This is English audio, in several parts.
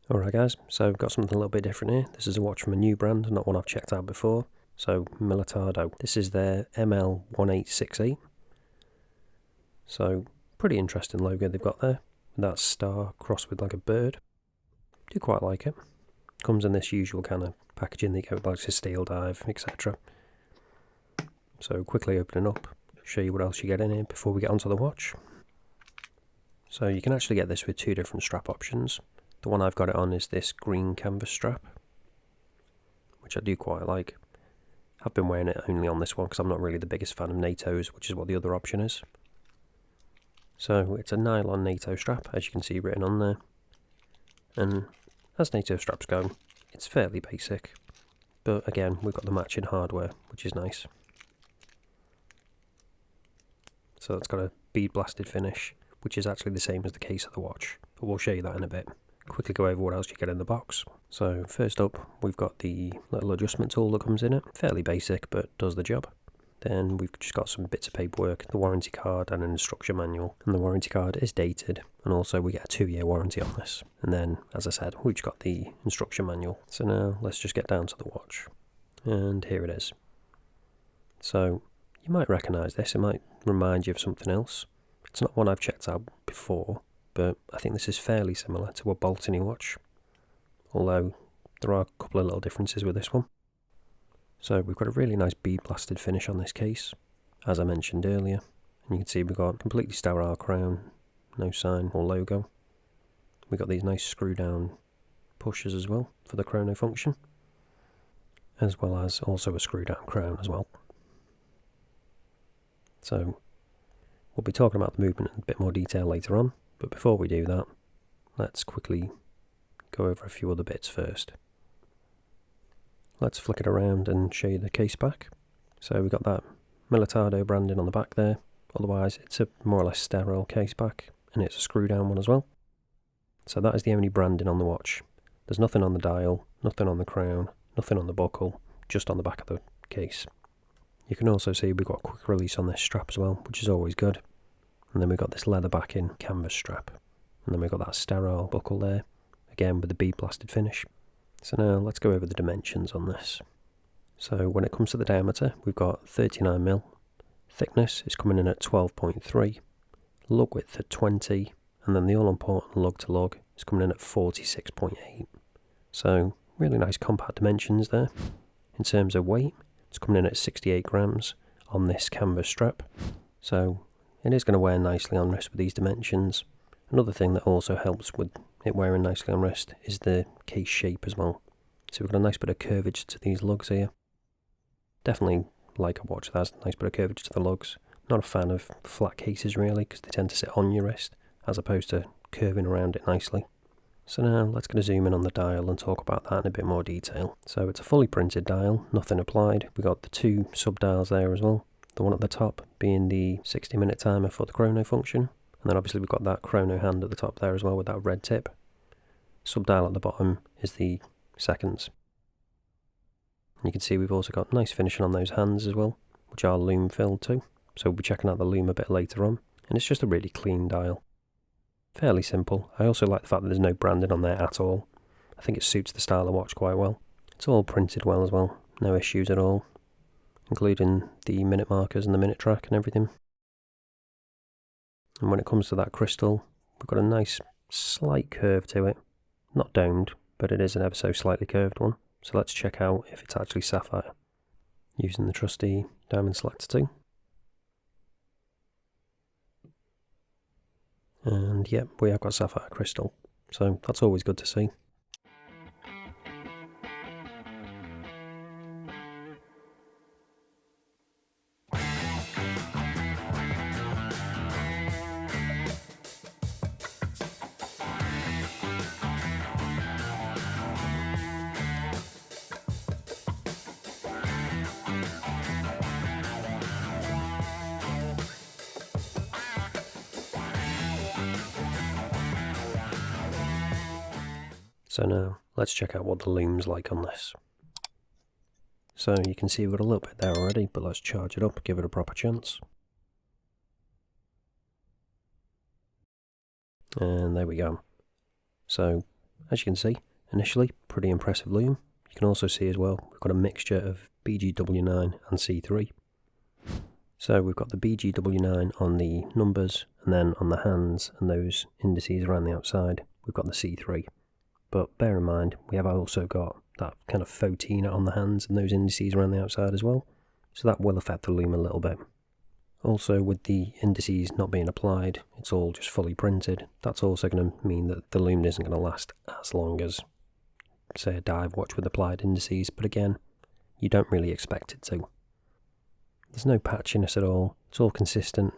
Alright guys, so I've got something a little bit different here. This is a watch from a new brand, not one I've checked out before. So, Militado. This is their ML1868. So, pretty interesting logo they've got there. That star crossed with like a bird. Do quite like it. Comes in this usual kind of packaging that you get with like a steel dive, etc. So, quickly opening up, show you what else you get in here before we get onto the watch. So, you can actually get this with two different strap options. The one I've got it on is this green canvas strap, which I do quite like. I've been wearing it only on this one because I'm not really the biggest fan of NATO's, which is what the other option is. So it's a nylon NATO strap, as you can see written on there. And as NATO straps go, it's fairly basic. But again, we've got the matching hardware, which is nice. So it's got a bead blasted finish, which is actually the same as the case of the watch. But we'll show you that in a bit. Quickly go over what else you get in the box. So first up, we've got the little adjustment tool that comes in it. Fairly basic, but does the job. Then we've just got some bits of paperwork, the warranty card and an instruction manual. And the warranty card is dated, and also we get a 2-year warranty on this. And then, as I said, we've just got the instruction manual. So now let's just get down to the watch. And here it is. So you might recognise this, it might remind you of something else. It's not one I've checked out before, but I think this is fairly similar to a Boltony watch, although there are a couple of little differences with this one. So we've got a really nice bead blasted finish on this case, as I mentioned earlier, and you can see we've got a completely sterile crown, no sign or logo. We've got these nice screw down pushers as well for the chrono function, as well as also a screw down crown as well. So we'll be talking about the movement in a bit more detail later on. But before we do that, let's quickly go over a few other bits first. Let's flick it around and show you the case back. So we've got that Militado branding on the back there. Otherwise, it's a more or less sterile case back, and it's a screw down one as well. So that is the only branding on the watch. There's nothing on the dial, nothing on the crown, nothing on the buckle, just on the back of the case. You can also see we've got a quick release on this strap as well, which is always good. And then we've got this leather backing canvas strap. And then we've got that sterile buckle there, again with the bead blasted finish. So now let's go over the dimensions on this. So when it comes to the diameter, we've got 39mm. Thickness is coming in at 12.3. Lug width at 20. And then the all-important lug to lug is coming in at 46.8. So really nice compact dimensions there. In terms of weight, it's coming in at 68 grams on this canvas strap. So it is going to wear nicely on wrist with these dimensions. Another thing that also helps with it wearing nicely on wrist is the case shape as well. So we've got a nice bit of curvature to these lugs here. Definitely like a watch that has a nice bit of curvature to the lugs. Not a fan of flat cases really, because they tend to sit on your wrist as opposed to curving around it nicely. So now let's get a zoom in on the dial and talk about that in a bit more detail. So it's a fully printed dial, nothing applied. We've got the two sub dials there as well. The one at the top being the 60-minute timer for the chrono function. And then obviously we've got that chrono hand at the top there as well with that red tip. Sub-dial at the bottom is the seconds. And you can see we've also got nice finishing on those hands as well, which are loom filled too. So we'll be checking out the loom a bit later on. And it's just a really clean dial. Fairly simple. I also like the fact that there's no branding on there at all. I think it suits the style of watch quite well. It's all printed well as well. No issues at all, including the minute markers and the minute track and everything. And when it comes to that crystal, we've got a nice slight curve to it. Not domed, but it is an ever so slightly curved one. So let's check out if it's actually sapphire, using the trusty diamond selector tool. And yep, we have got sapphire crystal, so that's always good to see. So now, let's check out what the loom's like on this. So you can see we've got a little bit there already, but let's charge it up, give it a proper chance. And there we go. So as you can see, initially, pretty impressive loom. You can also see as well, we've got a mixture of BGW9 and C3. So we've got the BGW9 on the numbers, and then on the hands and those indices around the outside, we've got the C3. But bear in mind, we have also got that kind of faux Tina on the hands and those indices around the outside as well. So that will affect the loom a little bit. Also, with the indices not being applied, it's all just fully printed. That's also going to mean that the loom isn't going to last as long as, say, a dive watch with applied indices, but again, you don't really expect it to. There's no patchiness at all, it's all consistent,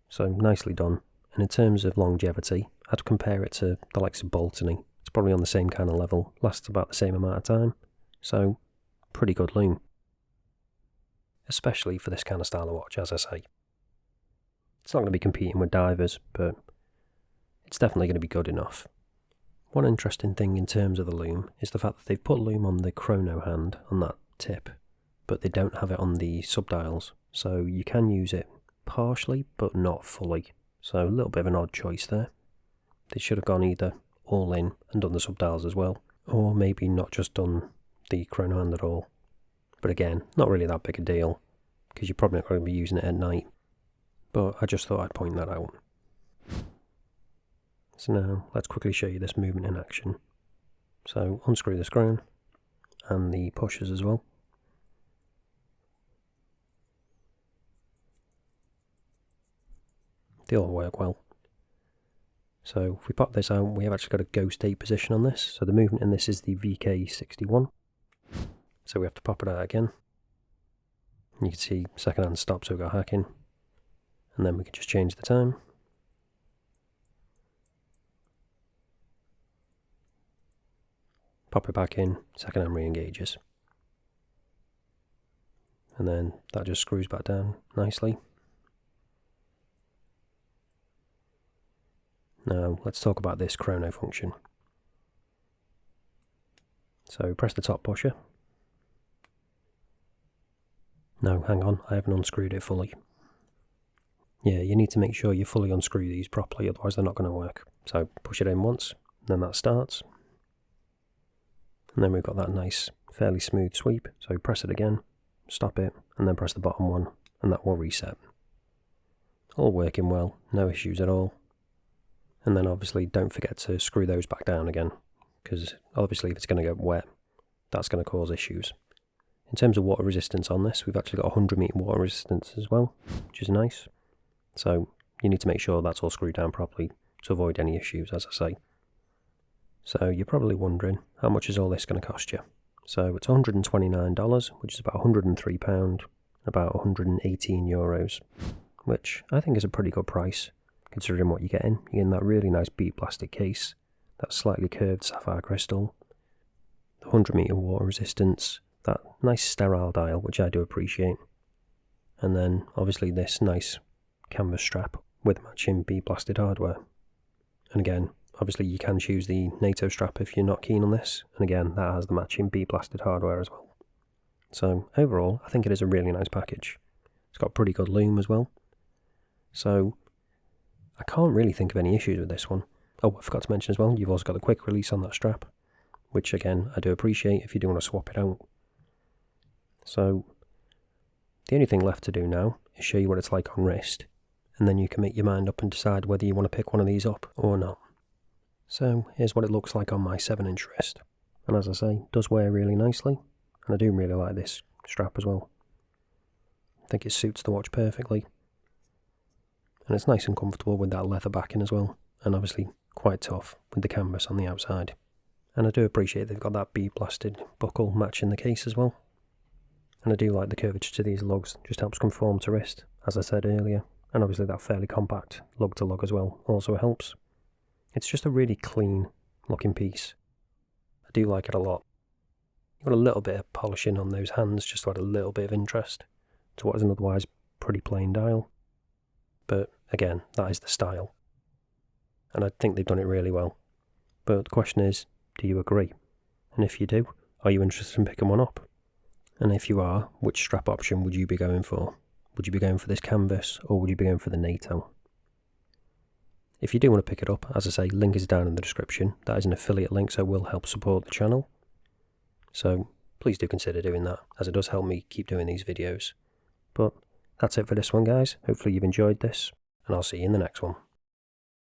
so nicely done. And in terms of longevity, I'd compare it to the likes of Boltony. It's probably on the same kind of level, lasts about the same amount of time, so pretty good loom. Especially for this kind of style of watch, as I say. It's not going to be competing with divers, but it's definitely going to be good enough. One interesting thing in terms of the loom is the fact that they've put loom on the chrono hand, on that tip, but they don't have it on the subdials, so you can use it partially, but not fully. So a little bit of an odd choice there. They should have gone either all in and done the subdials as well, or maybe not just done the chrono hand at all. But again, not really that big a deal, because you're probably not going to be using it at night. But I just thought I'd point that out. So now, let's quickly show you this movement in action. So, unscrew the screw, and the pushers as well. They all work well. So, if we pop this out, we have actually got a go state position on this. So the movement in this is the VK61. So we have to pop it out again. You can see second hand stop, so we've got hacking. And then we can just change the time. Pop it back in, second hand re-engages. And then that just screws back down nicely. Now let's talk about this chrono function. So press the top pusher. No, hang on, I haven't unscrewed it fully. Yeah, you need to make sure you fully unscrew these properly, otherwise they're not going to work. So push it in once, then that starts. And then we've got that nice, fairly smooth sweep. So press it again, stop it, and then press the bottom one, and that will reset. All working well, no issues at all. And then obviously don't forget to screw those back down again, because obviously if it's going to get wet, that's going to cause issues. In terms of water resistance on this, we've actually got 100 meter water resistance as well, which is nice. So you need to make sure that's all screwed down properly to avoid any issues, as I say. So you're probably wondering, how much is all this going to cost you? So it's $129, which is about £103, about 118 euros, which I think is a pretty good price, considering what you're getting. You're getting that really nice bead plastic case, that slightly curved sapphire crystal, the 100 meter water resistance, that nice sterile dial, which I do appreciate, and then obviously this nice canvas strap with matching bead blasted hardware. And again, obviously you can choose the NATO strap if you're not keen on this, and again that has the matching bead blasted hardware as well. So overall, I think it is a really nice package. It's got pretty good loom as well. So I can't really think of any issues with this one. Oh, I forgot to mention as well, you've also got the quick release on that strap, which again I do appreciate if you do want to swap it out. So the only thing left to do now is show you what it's like on wrist, and then you can make your mind up and decide whether you want to pick one of these up or not. So here's what it looks like on my 7-inch wrist, and as I say, it does wear really nicely, and I do really like this strap as well. I think it suits the watch perfectly, and it's nice and comfortable with that leather backing as well, and obviously quite tough with the canvas on the outside. And I do appreciate they've got that bead blasted buckle matching the case as well. And I do like the curvature to these lugs, just helps conform to wrist, as I said earlier, and obviously that fairly compact lug to lug as well also helps. It's just a really clean looking piece. I do like it a lot. You've got a little bit of polishing on those hands just to add a little bit of interest to what is an otherwise pretty plain dial. But again, that is the style. And I think they've done it really well. But the question is, do you agree? And if you do, are you interested in picking one up? And if you are, which strap option would you be going for? Would you be going for this canvas, or would you be going for the NATO? If you do want to pick it up, as I say, link is down in the description. That is an affiliate link, so it will help support the channel. So please do consider doing that, as it does help me keep doing these videos. But that's it for this one, guys. Hopefully you've enjoyed this, and I'll see you in the next one.